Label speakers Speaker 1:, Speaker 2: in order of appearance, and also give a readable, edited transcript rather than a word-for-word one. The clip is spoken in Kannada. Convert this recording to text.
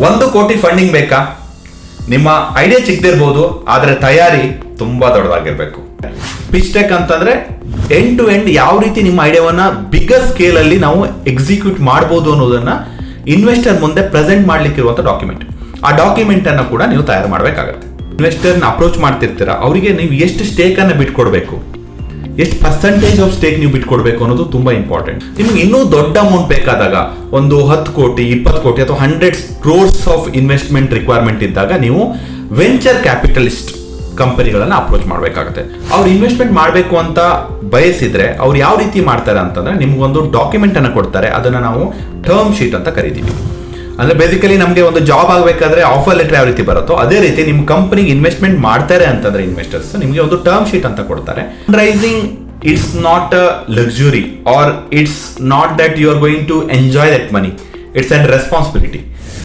Speaker 1: 1 ಕೋಟಿ ಫಂಡಿಂಗ್ ಬೇಕಾ? ನಿಮ್ಮ ಐಡಿಯಾ ಚಿಕ್ಕದಿರ್ಬೋದು, ಆದರೆ ತಯಾರಿ ತುಂಬಾ ದೊಡ್ಡದಾಗಿರ್ಬೇಕು. ಪಿಚ್ ಡೆಕ್ ಅಂತಂದ್ರೆ ಎಂಡ್ ಟು ಎಂಡ್ ಯಾವ ರೀತಿ ನಿಮ್ಮ ಐಡಿಯಾವನ್ನ ಬಿಗ್ಗರ್ ಸ್ಕೇಲ್ ಅಲ್ಲಿ ನಾವು ಎಕ್ಸಿಕ್ಯೂಟ್ ಮಾಡಬಹುದು ಅನ್ನೋದನ್ನ ಇನ್ವೆಸ್ಟರ್ ಮುಂದೆ ಪ್ರೆಸೆಂಟ್ ಮಾಡ್ಲಿಕ್ಕೆ ಇರುವಂತ ಡಾಕ್ಯುಮೆಂಟ್. ಆ ಡಾಕ್ಯುಮೆಂಟ್ ಅನ್ನ ಕೂಡ ನೀವು ತಯಾರು ಮಾಡಬೇಕಾಗತ್ತೆ. ಇನ್ವೆಸ್ಟರ್ನ ಅಪ್ರೋಚ್ ಮಾಡ್ತಿರ್ತೀರಾ, ಅವರಿಗೆ ನೀವು ಎಷ್ಟು ಸ್ಟೇಕ್ ಅನ್ನ ಬಿಟ್ಕೊಡ್ಬೇಕು, ಎಷ್ಟು ಪರ್ಸೆಂಟೇಜ್ ಆಫ್ ಸ್ಟೇಕ್ ನೀವು ಬಿಟ್ಕೊಡ್ಬೇಕು ಅನ್ನೋದು ತುಂಬಾ ಇಂಪಾರ್ಟೆಂಟ್. ನಿಮ್ಗೆ ಇನ್ನೂ ದೊಡ್ಡ ಅಮೌಂಟ್ ಬೇಕಾದಾಗ, ಒಂದು 10 ಕೋಟಿ 20 ಕೋಟಿ ಅಥವಾ 100 crores ಆಫ್ ಇನ್ವೆಸ್ಟ್ಮೆಂಟ್ ರಿಕ್ವೈರ್ಮೆಂಟ್ ಇದ್ದಾಗ ನೀವು ವೆಂಚರ್ ಕ್ಯಾಪಿಟಲಿಸ್ಟ್ ಕಂಪನಿಗಳನ್ನ ಅಪ್ರೋಚ್ ಮಾಡಬೇಕಾಗುತ್ತೆ. ಅವ್ರು ಇನ್ವೆಸ್ಟ್ಮೆಂಟ್ ಮಾಡಬೇಕು ಅಂತ ಬಯಸಿದ್ರೆ ಅವ್ರು ಯಾವ ರೀತಿ ಮಾಡ್ತಾರೆ ಅಂತಂದ್ರೆ ನಿಮ್ಗೊಂದು ಡಾಕ್ಯುಮೆಂಟ್ ಅನ್ನ ಕೊಡ್ತಾರೆ. ಅದನ್ನ ನಾವು ಟರ್ಮ್ ಶೀಟ್ ಅಂತ ಕರಿತೀವಿ. ಅಂದ್ರೆ ಬೇಸಿಕಲಿ ನಮಗೆ ಒಂದು ಜಾಬ್ ಆಗಬೇಕಾದ್ರೆ ಆಫರ್ ಲೆಟರ್ ಯಾವ ರೀತಿ ಬರುತ್ತೋ ಅದೇ ರೀತಿ ನಿಮ್ಮ ಕಂಪನಿಗೆ ಇನ್ವೆಸ್ಟ್ಮೆಂಟ್ ಮಾಡ್ತಾರೆ ಅಂತಂದ್ರೆ ಇನ್ವೆಸ್ಟರ್ಸ್ ನಿಮಗೆ ಒಂದು ಟರ್ಮ್ ಶೀಟ್ ಅಂತ ಕೊಡ್ತಾರೆ. Fundraising it's not a luxury or it's not that you are going to enjoy that money, it's and responsibility.